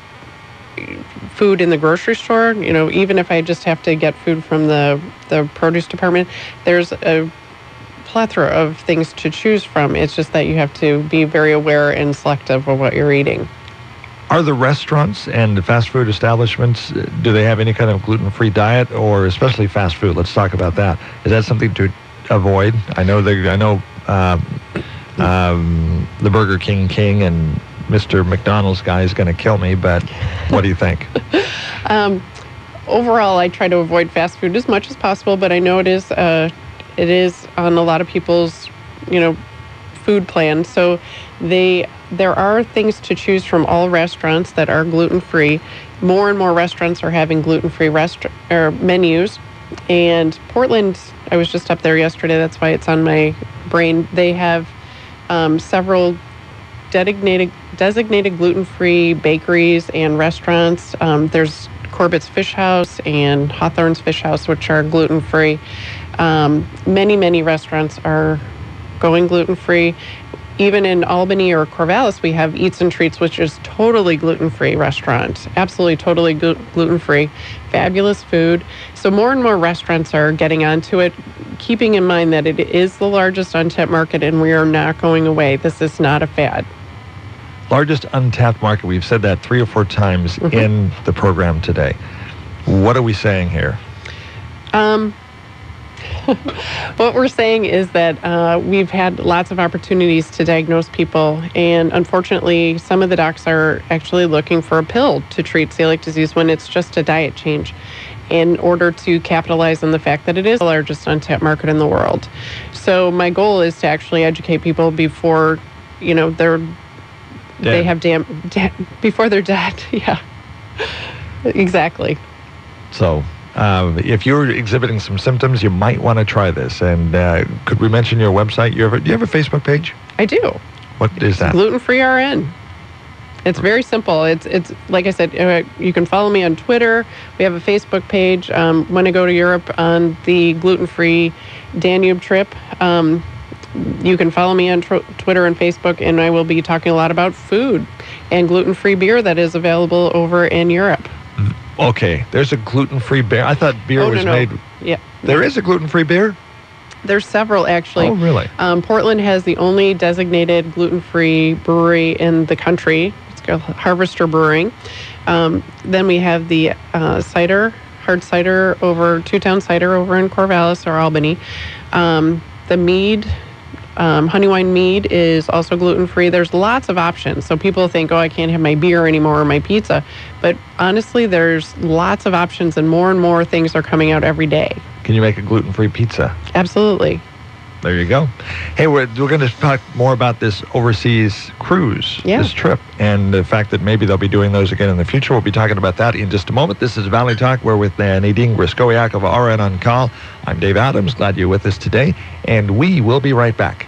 food in the grocery store. Even if I just have to get food from the produce department, there's a plethora of things to choose from. It's just that you have to be very aware and selective of what you're eating. Are the restaurants and the fast food establishments, do they have any kind of gluten-free diet, or especially fast food? Let's talk about that. Is that something to avoid? I know the Burger King and Mr. McDonald's guy is going to kill me, but what do you think? Overall, I try to avoid fast food as much as possible, but I know it is on a lot of people's, food plan. So there are things to choose from all restaurants that are gluten-free. More and more restaurants are having gluten-free menus. And Portland, I was just up there yesterday, that's why it's on my brain. They have several designated gluten-free bakeries and restaurants. There's Corbett's Fish House and Hawthorne's Fish House, which are gluten-free. Many restaurants are going gluten-free. Even in Albany or Corvallis, we have Eats and Treats, which is totally gluten-free restaurant. Absolutely, totally gluten-free. Fabulous food. So more and more restaurants are getting onto it, keeping in mind that it is the largest untapped market, and we are not going away. This is not a fad. Largest untapped market. We've said that 3 or 4 times in the program today. What are we saying here? What we're saying is that we've had lots of opportunities to diagnose people, and unfortunately, some of the docs are actually looking for a pill to treat celiac disease when it's just a diet change, in order to capitalize on the fact that it is the largest untapped market in the world. So my goal is to actually educate people before, they have before they're dead. Yeah, exactly. So if you're exhibiting some symptoms, you might want to try this. And could we mention your website? Do you have a Facebook page? I do. What is that? Gluten-Free RN. It's very simple. It's like I said, you can follow me on Twitter. We have a Facebook page. When I go to Europe on the gluten-free Danube trip, you can follow me on Twitter and Facebook, and I will be talking a lot about food and gluten-free beer that is available over in Europe. Okay, there's a gluten-free beer. I thought beer was made. Yeah. There is a gluten-free beer? There's several, actually. Oh, really? Portland has the only designated gluten-free brewery in the country. It's called Harvester Brewing. Then we have the hard cider over, Two-Town Cider over in Corvallis or Albany. The mead, honey wine mead is also gluten-free. There's lots of options. So people think, I can't have my beer anymore or my pizza. But honestly, there's lots of options, and more things are coming out every day. Can you make a gluten-free pizza? Absolutely. There you go. Hey, we're going to talk more about this overseas cruise, this trip, and the fact that maybe they'll be doing those again in the future. We'll be talking about that in just a moment. This is Valley Talk. We're with Nadine Grzeskowiak of RN On Call. I'm Dave Adams. Glad you're with us today, and we will be right back.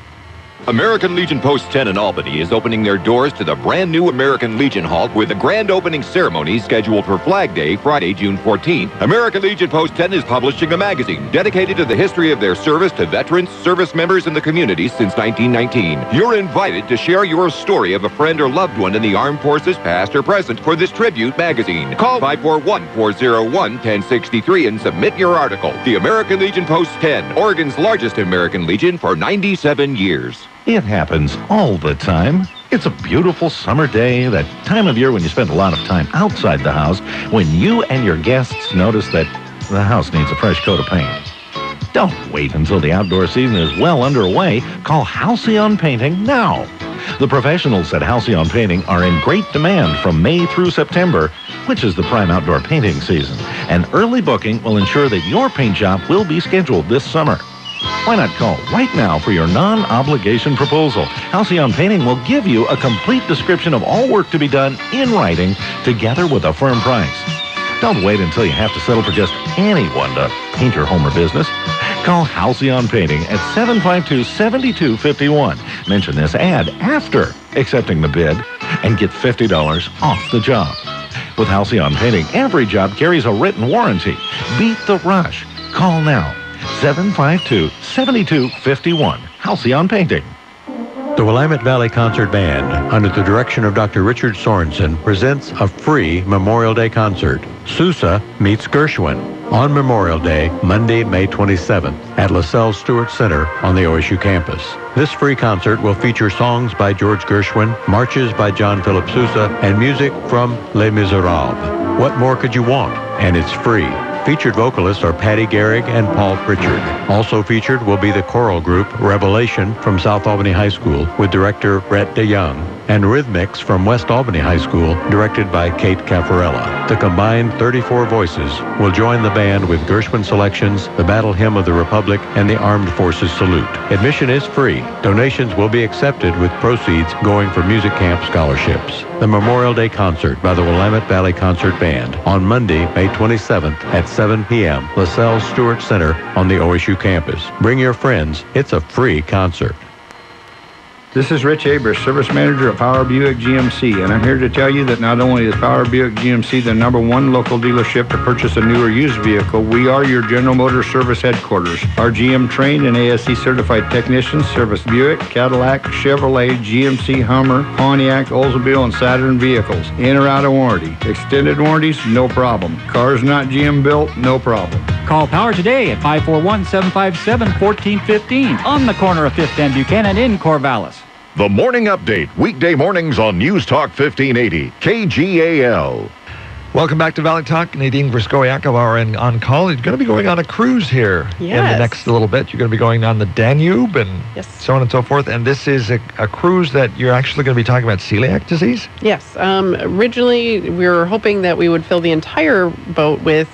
American Legion Post 10 in Albany is opening their doors to the brand new American Legion Hall with a grand opening ceremony scheduled for Flag Day, Friday, June 14th. American Legion Post 10 is publishing a magazine dedicated to the history of their service to veterans, service members, and the community since 1919. You're invited to share your story of a friend or loved one in the armed forces, past or present, for this tribute magazine. Call 541-401-1063 and submit your article. The American Legion Post 10, Oregon's largest American Legion for 97 years. It happens all the time. It's a beautiful summer day, that time of year when you spend a lot of time outside the house, when you and your guests notice that the house needs a fresh coat of paint. Don't wait until the outdoor season is well underway. Call Halcyon Painting now. The professionals at Halcyon Painting are in great demand from May through September, which is the prime outdoor painting season. And early booking will ensure that your paint job will be scheduled this summer. Why not call right now for your non-obligation proposal? Halcyon Painting will give you a complete description of all work to be done in writing, together with a firm price. Don't wait until you have to settle for just anyone to paint your home or business. Call Halcyon Painting at 752-7251. Mention this ad after accepting the bid and get $50 off the job. With Halcyon Painting, every job carries a written warranty. Beat the rush. Call now. 752-7251. Halcyon Painting. The Willamette Valley Concert Band, under the direction of Dr. Richard Sorensen, presents a free Memorial Day concert. Sousa meets Gershwin on Memorial Day, Monday, May 27th, at LaSalle Stewart Center on the OSU campus. This free concert will feature songs by George Gershwin, marches by John Philip Sousa, and music from Les Miserables. What more could you want? And it's free. Featured vocalists are Patty Gehrig and Paul Pritchard. Also featured will be the choral group Revelation from South Albany High School with director Brett DeYoung, and Rhythmics from West Albany High School, directed by Kate Caffarella. The combined 34 voices will join the band with Gershwin selections, the Battle Hymn of the Republic, and the Armed Forces Salute. Admission is free. Donations will be accepted with proceeds going for music camp scholarships. The Memorial Day Concert by the Willamette Valley Concert Band on Monday, May 27th at 7 p.m. LaSalle Stewart Center on the OSU campus. Bring your friends. It's a free concert. This is Rich Abers, Service Manager of Power Buick GMC, and I'm here to tell you that not only is Power Buick GMC the #1 local dealership to purchase a new or used vehicle, we are your General Motors service headquarters. Our GM-trained and ASE-certified technicians service Buick, Cadillac, Chevrolet, GMC, Hummer, Pontiac, Oldsmobile, and Saturn vehicles, in or out of warranty. Extended warranties, no problem. Cars not GM built, no problem. Call Power today at 541-757-1415 on the corner of 5th and Buchanan in Corvallis. The Morning Update, weekday mornings on News Talk 1580, KGAL. Welcome back to Valley Talk. Nadine Grzeskowiak of our On Call. You're going to be going on a cruise here in the next little bit. You're going to be going on the Danube and so on and so forth. And this is a cruise that you're actually going to be talking about celiac disease? Yes. Originally, we were hoping that we would fill the entire boat with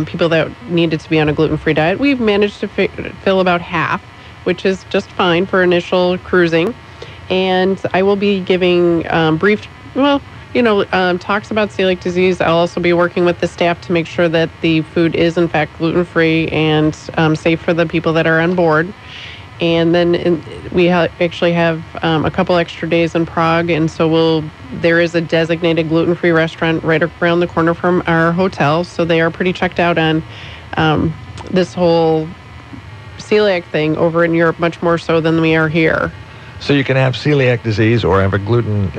people that needed to be on a gluten-free diet. We've managed to fill about half, which is just fine for initial cruising. And I will be giving brief, talks about celiac disease. I'll also be working with the staff to make sure that the food is, in fact, gluten-free and safe for the people that are on board. And then we actually have a couple extra days in Prague, and so there is a designated gluten-free restaurant right around the corner from our hotel. So they are pretty checked out on this whole celiac thing over in Europe, much more so than we are here. So you can have celiac disease or have a gluten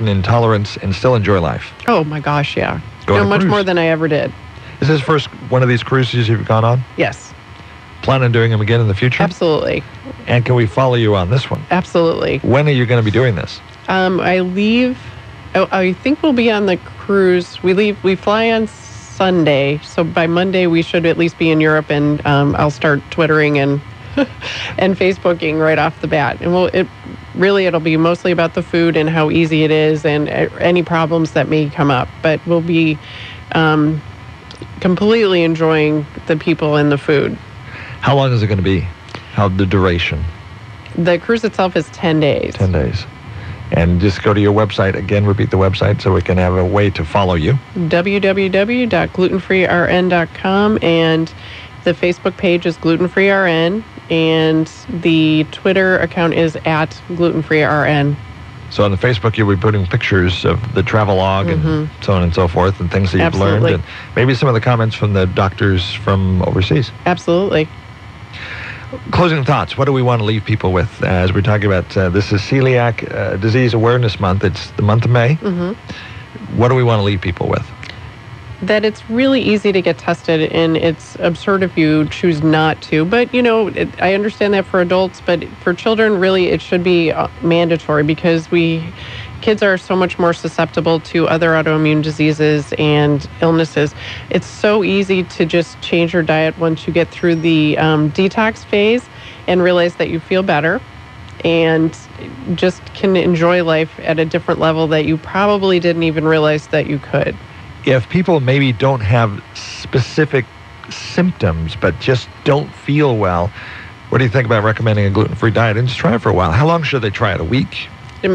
intolerance and still enjoy life. Oh my gosh, yeah. Much cruise. more than I ever did. Is this first one of these cruises you've gone on? Yes. Plan on doing them again in the future? Absolutely. And can we follow you on this one? Absolutely. When are you going to be doing this? I leave. I think we'll be on the cruise. We fly on Sunday, so by Monday we should at least be in Europe, and I'll start Twittering and and Facebooking right off the bat. And it'll be mostly about the food and how easy it is and any problems that may come up. But we'll be completely enjoying the people and the food. How long is it going to be? The duration? The cruise itself is 10 days. 10 days. And just go to your website. Again, repeat the website so we can have a way to follow you. www.glutenfreern.com, and the Facebook page is glutenfreern, and the Twitter account is @glutenfreern. So on the Facebook, you'll be putting pictures of the travelogue and so on and so forth, and things that you've learned, and maybe some of the comments from the doctors from overseas. Absolutely. Closing thoughts. What do we want to leave people with as we're talking about this is Celiac Disease Awareness Month. It's the month of May. What do we want to leave people with? That it's really easy to get tested, and it's absurd if you choose not to. But, I understand that for adults, but for children, really, it should be mandatory because kids are so much more susceptible to other autoimmune diseases and illnesses. It's so easy to just change your diet once you get through the detox phase and realize that you feel better and just can enjoy life at a different level that you probably didn't even realize that you could. If people maybe don't have specific symptoms but just don't feel well, what do you think about recommending a gluten-free diet and just try it for a while? How long should they try it? A week?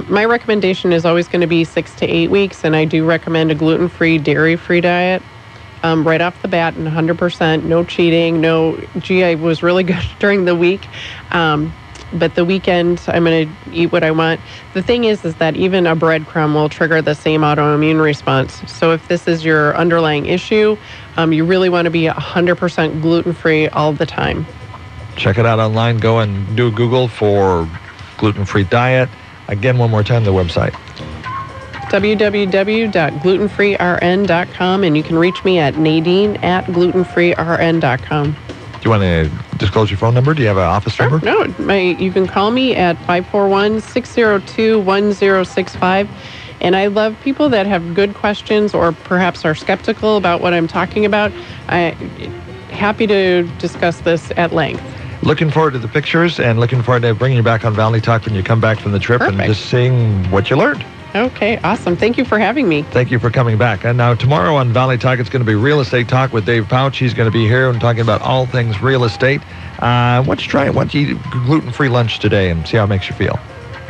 My recommendation is always going to be 6 to 8 weeks, and I do recommend a gluten-free, dairy-free diet right off the bat, and 100%, no cheating, I was really good during the week, but the weekend, I'm going to eat what I want. The thing is that even a breadcrumb will trigger the same autoimmune response. So if this is your underlying issue, you really want to be 100% gluten-free all the time. Check it out online. Go and do a Google for gluten-free diet. Again, one more time, the website. www.glutenfreern.com, and you can reach me at Nadine@glutenfreern.com. Do you want to disclose your phone number? Do you have an office number? No, you can call me at 541-602-1065. And I love people that have good questions or perhaps are skeptical about what I'm talking about. I'm happy to discuss this at length. Looking forward to the pictures and looking forward to bringing you back on Valley Talk when you come back from the trip. Perfect. And just seeing what you learned. Okay, awesome. Thank you for having me. Thank you for coming back. And now tomorrow on Valley Talk, it's going to be Real Estate Talk with Dave Pouch. He's going to be here and talking about all things real estate. Why don't you try it? Why don't you eat a gluten-free lunch today and see how it makes you feel?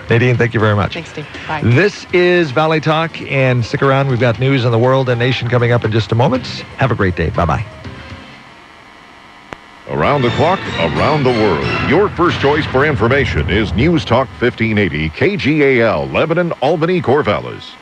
Nadine, thank you very much. Thanks, Dave. Bye. This is Valley Talk, and stick around. We've got news in the world and nation coming up in just a moment. Have a great day. Bye-bye. Around the clock, around the world. Your first choice for information is News Talk 1580, KGAL, Lebanon, Albany, Corvallis.